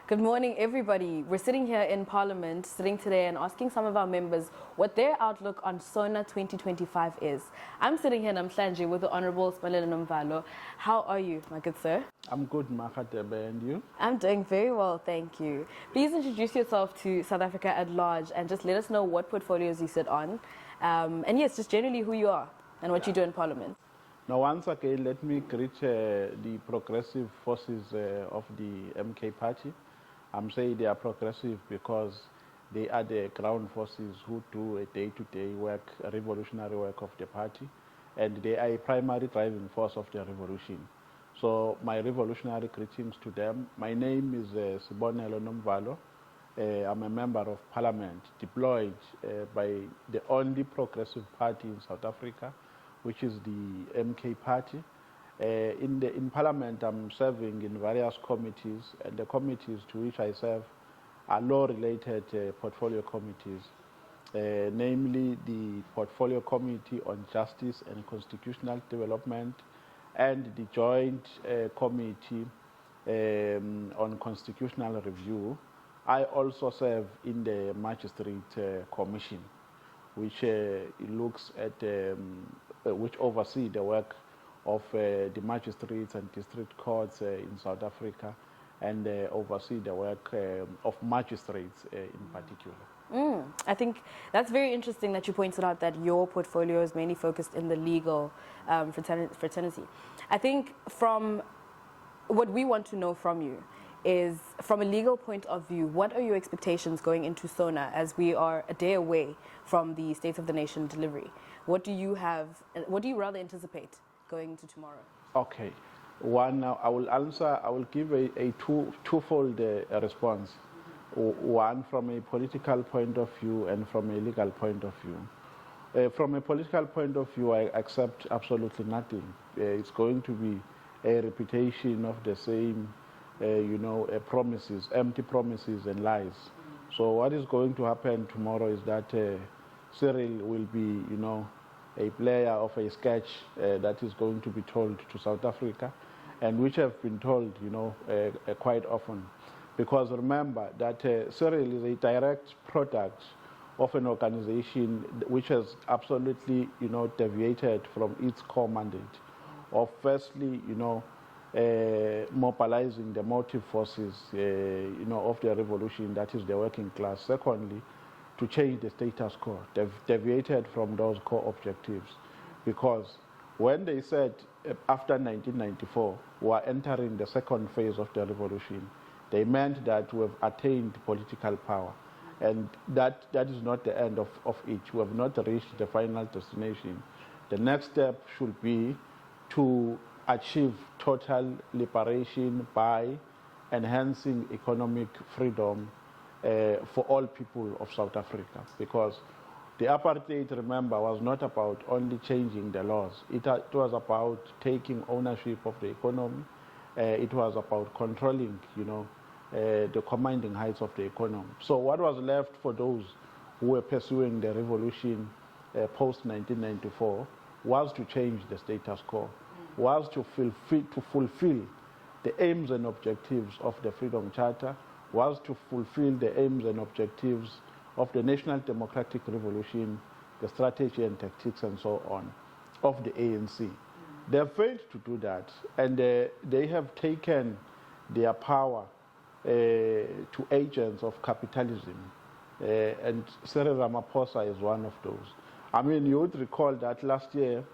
Good morning, everybody. We're sitting here in Parliament, sitting today and asking some of our members what their outlook on Sona 2025 is. I'm sitting here namhlanje with the Honourable Sibonelo Nomvalo. How are you, my good sir? I'm good, Makhatebe, and you? I'm doing very well, thank you. Please introduce yourself to South Africa at large and just let us know what portfolios you sit on. And yes, just generally who you are and what you do in Parliament. Now, once again, let me greet the progressive forces of the MK party. I'm saying they are progressive because they are the ground forces who do a day-to-day work, a revolutionary work of the party, and they are a primary driving force of the revolution. So my revolutionary greetings to them. My name is Sibonelo Nomvalo. I'm a member of parliament deployed by the only progressive party in South Africa, which is the MK party. In parliament, I'm serving in various committees, and the committees to which I serve are law-related portfolio committees, namely the Portfolio Committee on Justice and Constitutional Development and the Joint Committee on Constitutional Review. I also serve in the Magistrate Commission, which looks at, which oversee the work of the magistrates and district courts in South Africa, and oversee the work of magistrates in particular. I think that's very interesting that you pointed out that your portfolio is mainly focused in the legal fraternity. I think from what we want to know from you is, from a legal point of view, what are your expectations going into Sona as we are a day away from the State of the Nation delivery? What do you have, what do you rather anticipate going into tomorrow? Okay. One, I will give a twofold response. One from a political point of view and from a legal point of view. From a political point of view, I accept absolutely nothing. It's going to be a repetition of the same, promises, empty promises and lies. So what is going to happen tomorrow is that Cyril will be, a player of a sketch that is going to be told to South Africa, and which have been told, quite often. Because remember that Cyril is a direct product of an organization which has absolutely, deviated from its core mandate of firstly, mobilizing the motive forces, of the revolution, that is the working class. Secondly, to change the status quo. They've deviated from those core objectives, because when they said after 1994 we are entering the second phase of the revolution, they meant that we have attained political power, and that is not the end of it. We have not reached the final destination. The next step should be to achieve total liberation by enhancing economic freedom for all people of South Africa, because the apartheid, remember, was not about only changing the laws. It was about taking ownership of the economy. It was about controlling, the commanding heights of the economy. So what was left for those who were pursuing the revolution post-1994 was to change the status quo, was to fulfill the aims and objectives of the Freedom Charter, was to fulfill the aims and objectives of the National Democratic Revolution, the strategy and tactics and so on of the ANC. They have failed to do that, and they have taken their power to agents of capitalism, and Cyril Ramaphosa is one of those. I mean, you would recall that last year,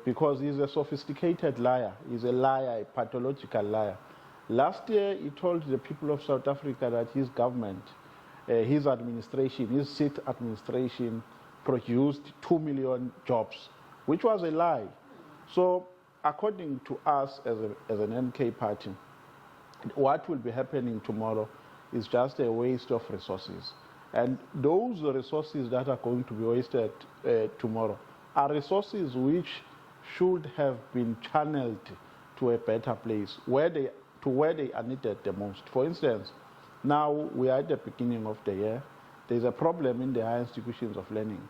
because he's a sophisticated liar, he's a liar, a pathological liar. Last year, he told the people of South Africa that his government, his administration, his seat administration produced 2 million jobs, which was a lie. So according to us as an MK party, what will be happening tomorrow is just a waste of resources. And those resources that are going to be wasted tomorrow are resources which should have been channeled to a better place, where they are needed the most. For instance, now we are at the beginning of the year. There's a problem in the higher institutions of learning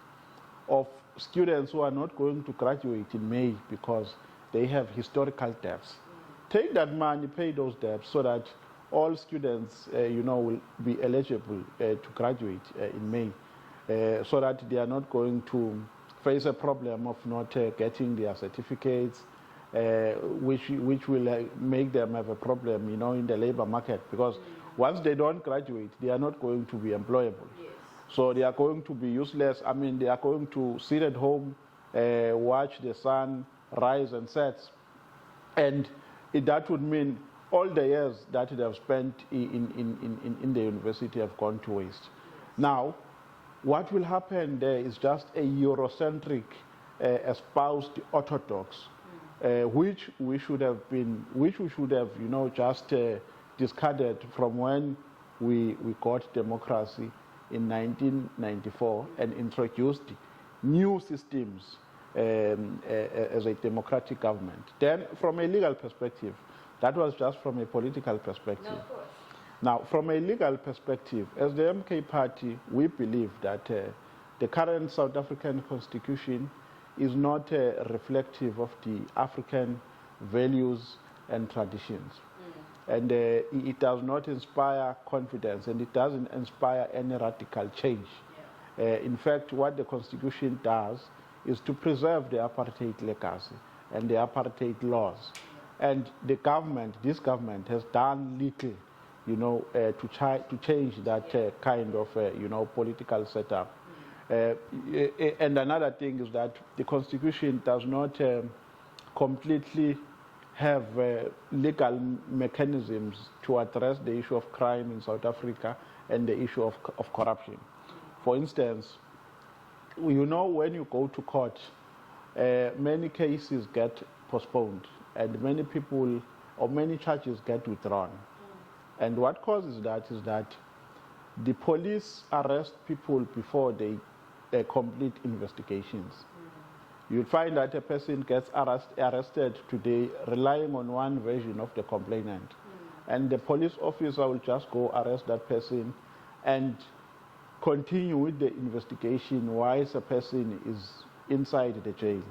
of students who are not going to graduate in May because they have historical debts. Take that money, pay those debts, so that all students, will be eligible to graduate in May, so that they are not going to face a problem of not getting their certificates, which will make them have a problem, in the labor market, because once they don't graduate, they are not going to be employable. Yes. So they are going to be useless. I mean, they are going to sit at home, watch the sun rise and set, and that would mean all the years that they have spent in the university have gone to waste. Now, what will happen there is just a Eurocentric, espoused orthodox, which we should have, just discarded from when we got democracy in 1994 and introduced new systems as a democratic government. Then, from a legal perspective, that was just from a political perspective. No, of course. Now, from a legal perspective, as the MK Party, we believe that the current South African constitution is not reflective of the African values and traditions. And it does not inspire confidence, and it doesn't inspire any radical change. Yeah. In fact, what the constitution does is to preserve the apartheid legacy and the apartheid laws. And this government has done little, to change that kind of, political setup. And another thing is that the constitution does not completely have legal mechanisms to address the issue of crime in South Africa and the issue of corruption. For instance, when you go to court, many cases get postponed, and many people or many charges get withdrawn. And what causes that is that the police arrest people before they complete investigations. You'll find that a person gets arrested today relying on one version of the complainant. And the police officer will just go arrest that person and continue with the investigation while the person is inside the jail.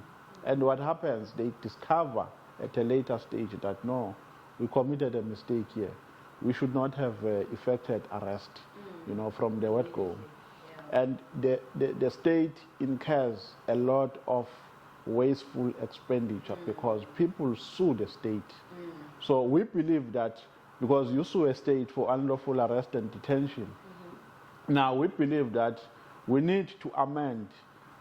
And what happens, they discover at a later stage that, no, we committed a mistake here. We should not have effected arrest, from the word go. And the state incurs a lot of wasteful expenditure because people sue the state. So we believe that because you sue a state for unlawful arrest and detention, now we believe that we need to amend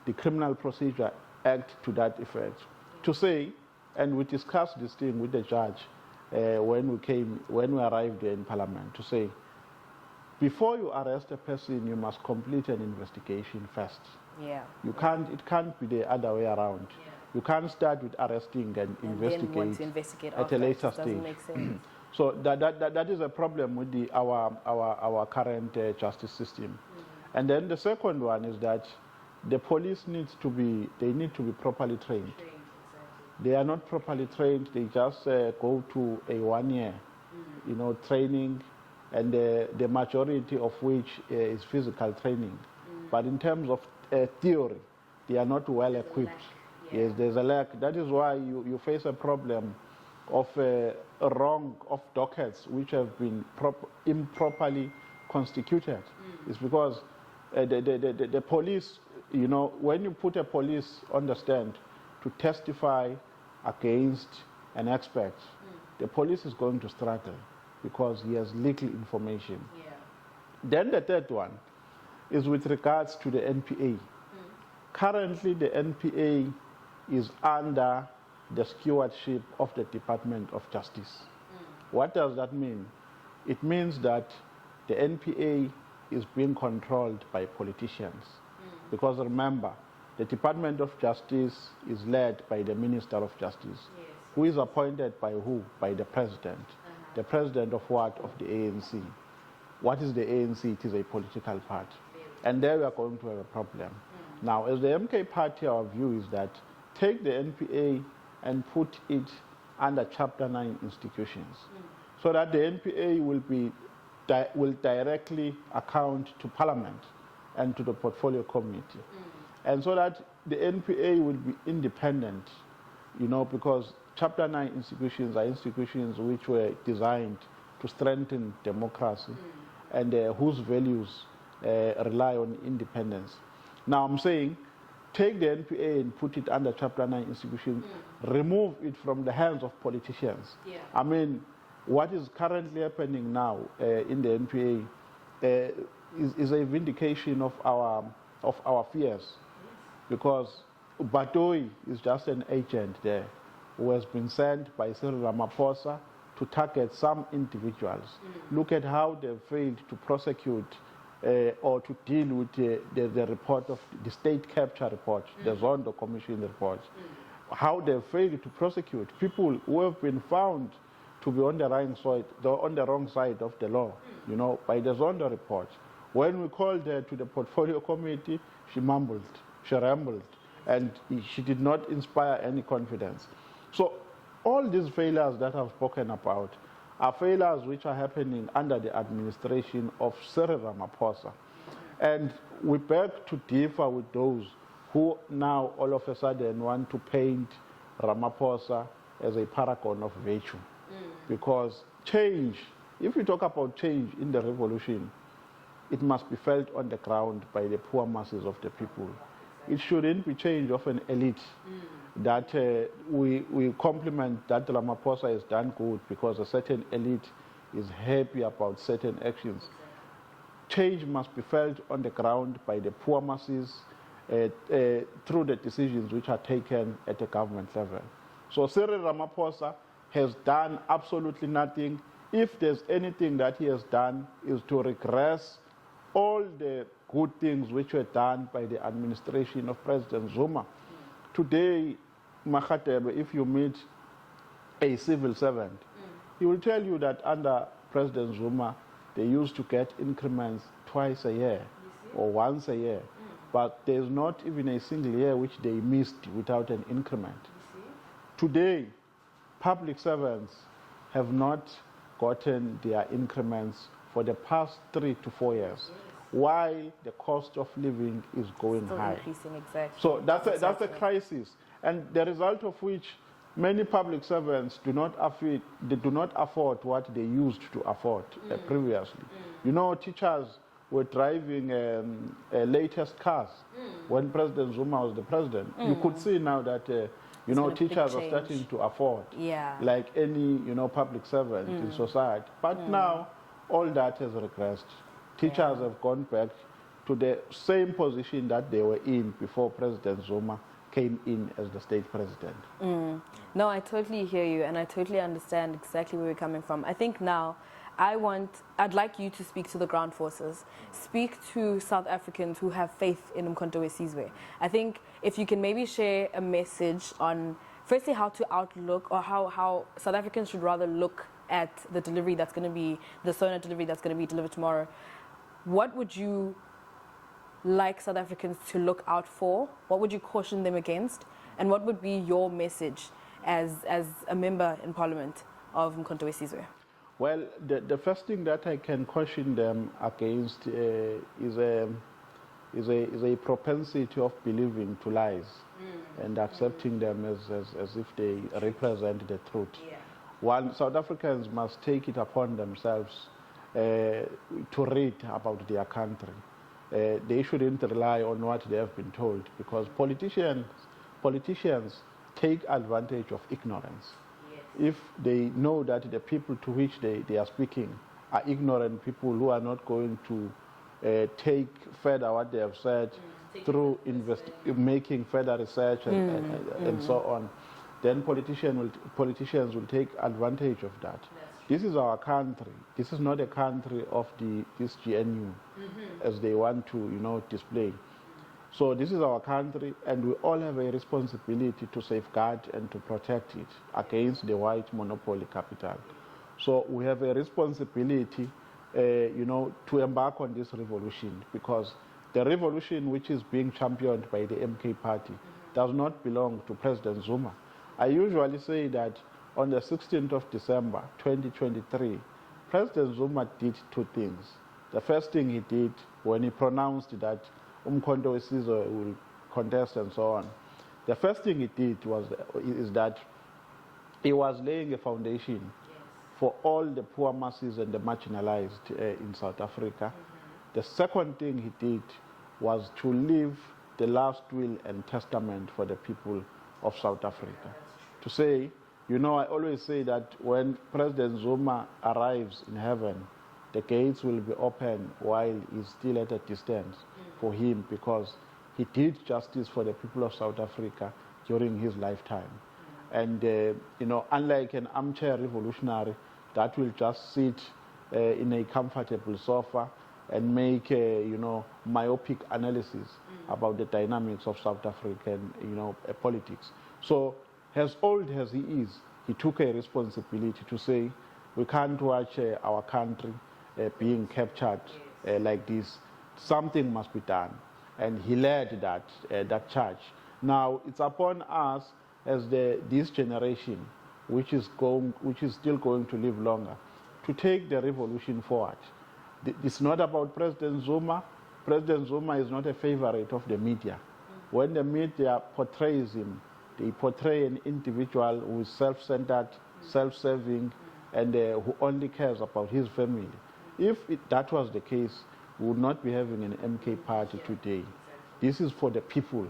the Criminal Procedure Act to that effect. To say, and we discussed this thing with the judge when we arrived in Parliament, to say, before you arrest a person, you must complete an investigation first. Yeah. It can't be the other way around. Yeah. You can't start with arresting and investigate at a later stage. Doesn't make sense. So that is a problem with our current justice system. And then the second one is that the police need to be properly trained. Exactly. They are not properly trained. They just go to a 1 year, training, and the majority of which is physical training. But in terms of theory, they are not well equipped. Yes, there's a lack. That is why you face a problem of dockets which have been improperly constituted. It's because the police, when you put a police on the stand to testify against an expert, the police is going to struggle because he has little information. Yeah. Then the third one is with regards to the NPA. Currently, the NPA is under the stewardship of the Department of Justice. What does that mean? It means that the NPA is being controlled by politicians. Because remember, the Department of Justice is led by the Minister of Justice, who is appointed by who? By the President. The President of what? Of the ANC. What is the ANC? It is a political party. And there we are going to have a problem. Now, as the MK Party, our view is that take the NPA and put it under Chapter 9 institutions, so that the NPA will directly account to Parliament and to the Portfolio Committee. And so that the NPA will be independent, because Chapter 9 institutions are institutions which were designed to strengthen democracy and whose values rely on independence. Now I'm saying, take the NPA and put it under Chapter 9 institution, remove it from the hands of politicians. Yeah. I mean, what is currently happening now in the NPA is a vindication of our fears, because Batoi is just an agent there who has been sent by Cyril Ramaphosa to target some individuals. Look at how they failed to prosecute or to deal with the report of the state capture report, the Zondo Commission report. How they failed to prosecute people who have been found to be on the wrong side of the law, you know, by the Zondo report. When we called her to the portfolio committee, she mumbled, she rambled, and she did not inspire any confidence. So all these failures that I've spoken about are failures which are happening under the administration of Cyril Ramaphosa. And we beg to differ with those who now all of a sudden want to paint Ramaphosa as a paragon of virtue. Because change, if we talk about change in the revolution, it must be felt on the ground by the poor masses of the people. It shouldn't be change of an elite that we compliment that Ramaphosa has done good because a certain elite is happy about certain actions. Change must be felt on the ground by the poor masses through the decisions which are taken at the government level. So Cyril Ramaphosa has done absolutely nothing. If there's anything that he has done is to regress all the good things which were done by the administration of President Zuma. Today, Makhatebe, if you meet a civil servant, he will tell you that under President Zuma, they used to get increments twice a year or once a year. But there's not even a single year which they missed without an increment. Today, public servants have not gotten their increments for the past 3 to 4 years. Why? The cost of living is going high. Increasing, exactly. So that's a crisis, and the result of which many public servants do not afford what they used to afford previously. You know, teachers were driving latest cars when President Zuma was the president. You could see now that teachers are starting to afford, like any public servant in society. But now all that has regressed. Teachers have gone back to the same position that they were in before President Zuma came in as the state president. No, I totally hear you, and I totally understand exactly where you're coming from. I think now I'd like you to speak to the ground forces, speak to South Africans who have faith in Umkhonto we Sizwe. I think if you can maybe share a message on, firstly, how to outlook, or how South Africans should rather look at the delivery that's going to be, the Sona delivery that's going to be delivered tomorrow. What would you like South Africans to look out for? What would you caution them against? And what would be your message as a member in Parliament of Umkhonto we Sizwe? Well, the first thing that I can caution them against is a propensity of believing to lies and accepting them as if they represent the truth. While South Africans must take it upon themselves to read about their country. They shouldn't rely on what they have been told, because politicians take advantage of ignorance. If they know that the people to which they are speaking are ignorant people who are not going to take further what they have said through making further research and so on, then politicians will take advantage of that. This is our country. This is not a country of this GNU, as they want to display. So this is our country, and we all have a responsibility to safeguard and to protect it against the white monopoly capital. So we have a responsibility, to embark on this revolution, because the revolution which is being championed by the MK party does not belong to President Zuma. I usually say that on the 16th of December, 2023, President Zuma did two things. The first thing he did when he pronounced that Umkhonto we Sizwe will contest and so on, the first thing he did is that he was laying a foundation for all the poor masses and the marginalized in South Africa. The second thing he did was to leave the last will and testament for the people of South Africa. To say, you know, I always say that when President Zuma arrives in heaven, the gates will be open while he's still at a distance for him, because he did justice for the people of South Africa during his lifetime. And, you know, unlike an armchair revolutionary that will just sit in a comfortable sofa and make, you know, myopic analysis about the dynamics of South African, you know, politics. So, as old as he is, he took a responsibility to say, we can't watch our country being captured like this. Something must be done. And he led that charge. Now, it's upon us as this generation, which is still going to live longer, to take the revolution forward. It's not about President Zuma. President Zuma is not a favorite of the media. When the media portrays him, they portray an individual who is self-centered, self-serving, and who only cares about his family. If that was the case, we would not be having an MK party today. This is for the people.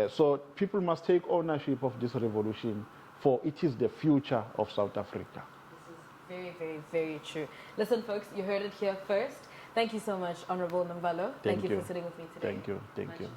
So people must take ownership of this revolution, for it is the future of South Africa. This is very, very, very true. Listen, folks, you heard it here first. Thank you so much, Honorable Nomvalo. Thank you for sitting with me today. Thank you.